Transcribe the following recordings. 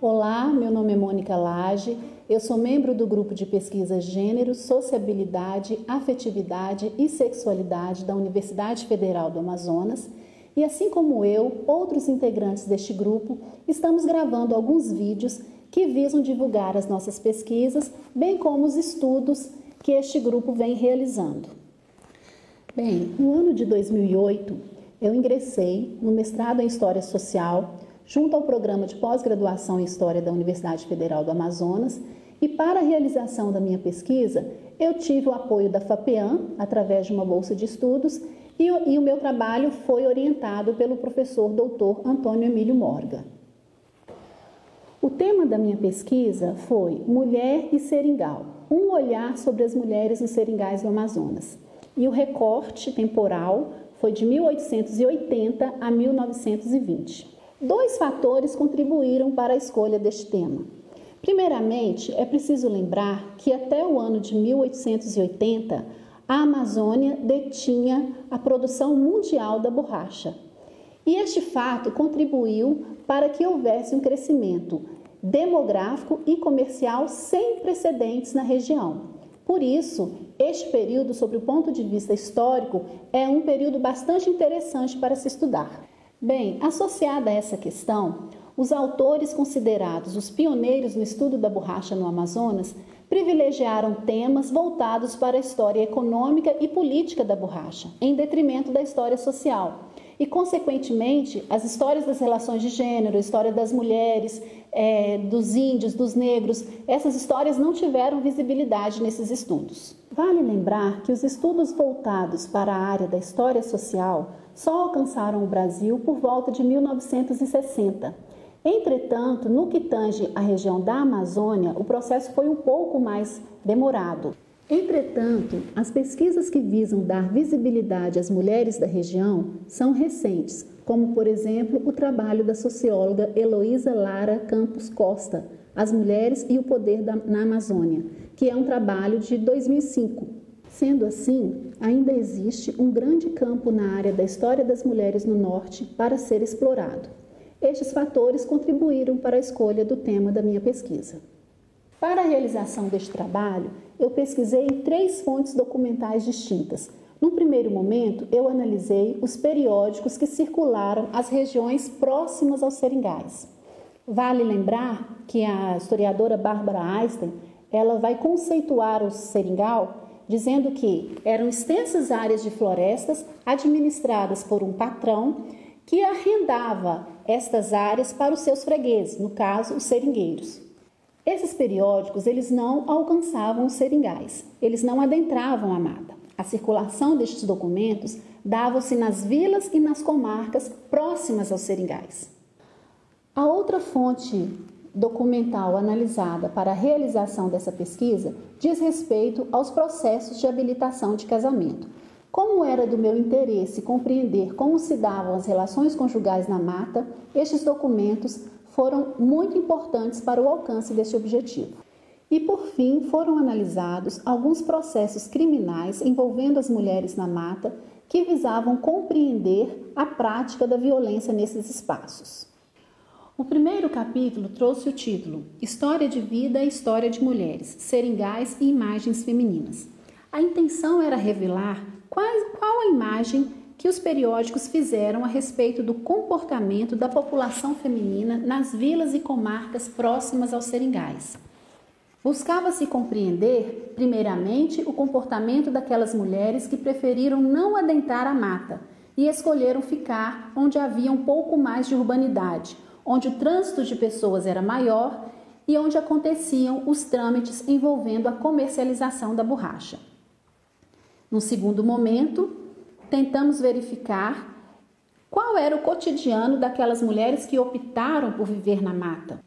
Olá, meu nome é Mônica Lage, eu sou membro do grupo de pesquisa Gênero, Sociabilidade, Afetividade e Sexualidade da Universidade Federal do Amazonas e, assim como eu, outros integrantes deste grupo, estamos gravando alguns vídeos que visam divulgar as nossas pesquisas, bem como os estudos que este grupo vem realizando. Bem, no ano de 2008, eu ingressei no mestrado em História Social, junto ao programa de pós-graduação em História da Universidade Federal do Amazonas, e para a realização da minha pesquisa, eu tive o apoio da FAPEAM, através de uma bolsa de estudos, e o meu trabalho foi orientado pelo professor Dr. Antônio Emílio Morga. O tema da minha pesquisa foi Mulher e Seringal, um olhar sobre as mulheres nos seringais do Amazonas. E o recorte temporal foi de 1880 a 1920. Dois fatores contribuíram para a escolha deste tema. Primeiramente, é preciso lembrar que até o ano de 1880, a Amazônia detinha a produção mundial da borracha. E este fato contribuiu para que houvesse um crescimento demográfico e comercial sem precedentes na região. Por isso, este período, sob o ponto de vista histórico, é um período bastante interessante para se estudar. Bem, associada a essa questão, os autores considerados os pioneiros no estudo da borracha no Amazonas privilegiaram temas voltados para a história econômica e política da borracha, em detrimento da história social. E, consequentemente, as histórias das relações de gênero, a história das mulheres, dos índios, dos negros, essas histórias não tiveram visibilidade nesses estudos. Vale lembrar que os estudos voltados para a área da história social só alcançaram o Brasil por volta de 1960. Entretanto, no que tange à região da Amazônia, o processo foi um pouco mais demorado. Entretanto, as pesquisas que visam dar visibilidade às mulheres da região são recentes, como, por exemplo, o trabalho da socióloga Heloísa Lara Campos Costa, As Mulheres e o Poder na Amazônia, que é um trabalho de 2005. Sendo assim, ainda existe um grande campo na área da história das mulheres no Norte para ser explorado. Estes fatores contribuíram para a escolha do tema da minha pesquisa. Para a realização deste trabalho, eu pesquisei em 3 fontes documentais distintas. Num primeiro momento, eu analisei os periódicos que circularam as regiões próximas aos seringais. Vale lembrar que a historiadora Bárbara Einstein, ela vai conceituar o seringal dizendo que eram extensas áreas de florestas administradas por um patrão que arrendava estas áreas para os seus fregueses, no caso, os seringueiros. Esses periódicos, eles não alcançavam os seringais, eles não adentravam a mata. A circulação destes documentos dava-se nas vilas e nas comarcas próximas aos seringais. A outra fonte documental analisada para a realização dessa pesquisa diz respeito aos processos de habilitação de casamento. Como era do meu interesse compreender como se davam as relações conjugais na mata, estes documentos foram muito importantes para o alcance deste objetivo. E, por fim, foram analisados alguns processos criminais envolvendo as mulheres na mata que visavam compreender a prática da violência nesses espaços. O primeiro capítulo trouxe o título História de Vida e História de Mulheres, Seringais e Imagens Femininas. A intenção era revelar qual a imagem que os periódicos fizeram a respeito do comportamento da população feminina nas vilas e comarcas próximas aos seringais. Buscava-se compreender, primeiramente, o comportamento daquelas mulheres que preferiram não adentrar a mata e escolheram ficar onde havia um pouco mais de urbanidade, onde o trânsito de pessoas era maior e onde aconteciam os trâmites envolvendo a comercialização da borracha. No segundo momento, tentamos verificar qual era o cotidiano daquelas mulheres que optaram por viver na mata.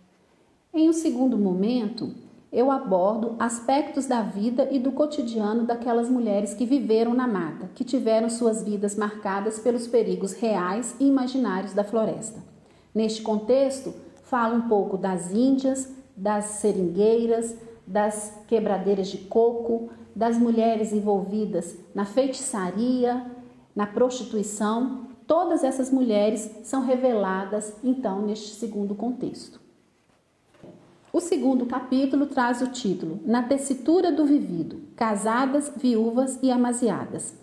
Em um segundo momento, eu abordo aspectos da vida e do cotidiano daquelas mulheres que viveram na mata, que tiveram suas vidas marcadas pelos perigos reais e imaginários da floresta. Neste contexto, falo um pouco das índias, das seringueiras, das quebradeiras de coco, das mulheres envolvidas na feitiçaria, na prostituição, todas essas mulheres são reveladas, então, neste segundo contexto. O segundo capítulo traz o título Na Tessitura do Vivido, Casadas, Viúvas e Amaziadas.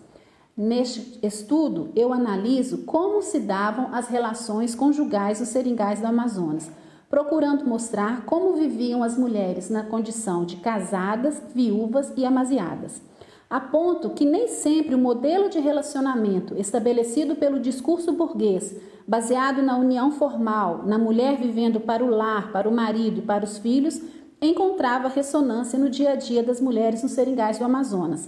Neste estudo, eu analiso como se davam as relações conjugais nos seringais do Amazonas, procurando mostrar como viviam as mulheres na condição de casadas, viúvas e amaziadas. Aponto que nem sempre o modelo de relacionamento estabelecido pelo discurso burguês, baseado na união formal, na mulher vivendo para o lar, para o marido e para os filhos, encontrava ressonância no dia a dia das mulheres nos seringais do Amazonas.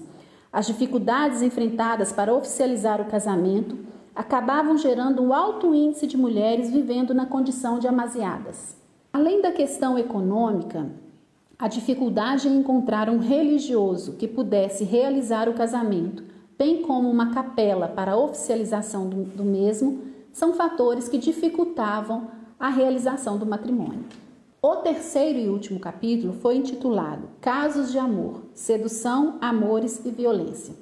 As dificuldades enfrentadas para oficializar o casamento acabavam gerando um alto índice de mulheres vivendo na condição de amaziadas. Além da questão econômica, a dificuldade em encontrar um religioso que pudesse realizar o casamento, bem como uma capela para a oficialização do mesmo, são fatores que dificultavam a realização do matrimônio. O terceiro e último capítulo foi intitulado Casos de Amor, Sedução, Amores e Violência.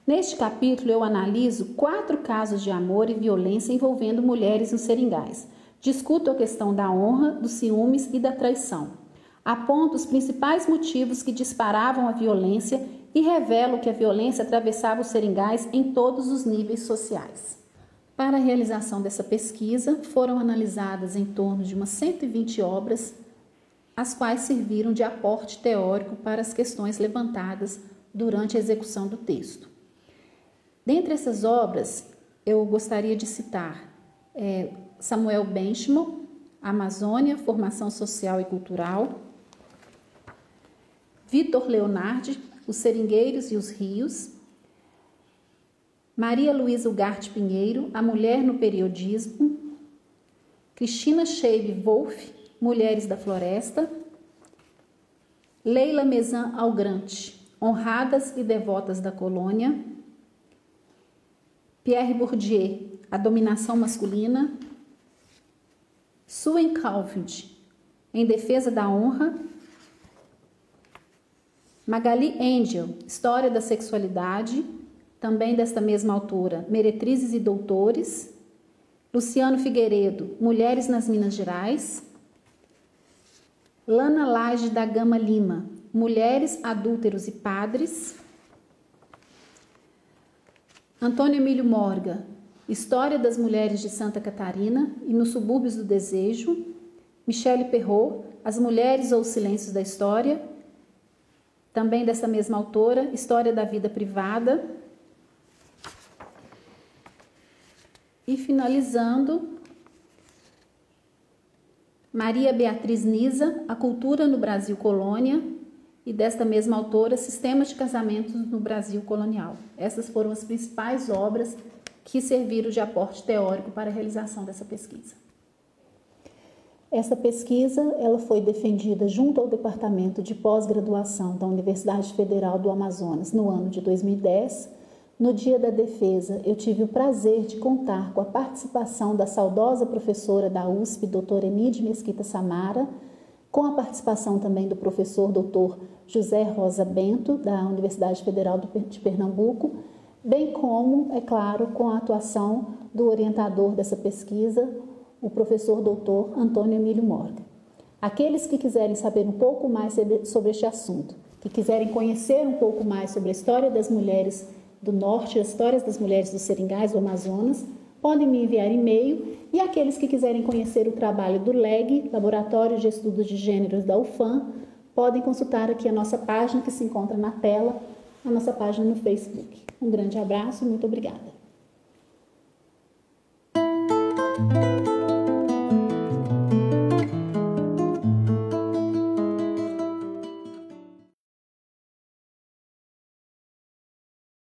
Neste capítulo eu analiso 4 casos de amor e violência envolvendo mulheres nos seringais. Discuto a questão da honra, dos ciúmes e da traição. Aponto os principais motivos que disparavam a violência e revelo que a violência atravessava os seringais em todos os níveis sociais. Para a realização dessa pesquisa, foram analisadas em torno de umas 120 obras, as quais serviram de aporte teórico para as questões levantadas durante a execução do texto. Dentre essas obras, eu gostaria de citar Samuel Benchimol, Amazônia, Formação Social e Cultural, Vitor Leonardi, Os Seringueiros e os Rios, Maria Luísa Ugarte Pinheiro, A Mulher no Periodismo, Cristina Scheibe Wolff, Mulheres da Floresta, Leila Mezan Algrante, Honradas e Devotas da Colônia, Pierre Bourdieu, A Dominação Masculina, Sue Caulfield, Em Defesa da Honra, Magali Angel, História da Sexualidade, também desta mesma autora, Meretrizes e Doutores, Luciano Figueiredo, Mulheres nas Minas Gerais, Lana Lage da Gama Lima, Mulheres, Adúlteros e Padres, Antônio Emílio Morga, História das Mulheres de Santa Catarina e nos Subúrbios do Desejo, Michele Perrault, As Mulheres ou os Silêncios da História, também dessa mesma autora, História da Vida Privada. E finalizando, Maria Beatriz Nisa, A Cultura no Brasil Colônia, e desta mesma autora, Sistemas de Casamentos no Brasil Colonial. Essas foram as principais obras que serviram de aporte teórico para a realização dessa pesquisa. Essa pesquisa ela foi defendida junto ao Departamento de Pós-Graduação da Universidade Federal do Amazonas no ano de 2010. No dia da defesa, eu tive o prazer de contar com a participação da saudosa professora da USP, doutora Enide Mesquita Samara, com a participação também do professor doutor José Rosa Bento, da Universidade Federal de Pernambuco, bem como, é claro, com a atuação do orientador dessa pesquisa, o professor doutor Antônio Emílio Morga. Aqueles que quiserem saber um pouco mais sobre este assunto, que quiserem conhecer um pouco mais sobre a história das mulheres do Norte, as histórias das mulheres dos seringais do Amazonas, podem me enviar e-mail, e aqueles que quiserem conhecer o trabalho do LEG, Laboratório de Estudos de Gêneros da UFAM, podem consultar aqui a nossa página que se encontra na tela, a nossa página no Facebook. Um grande abraço e muito obrigada.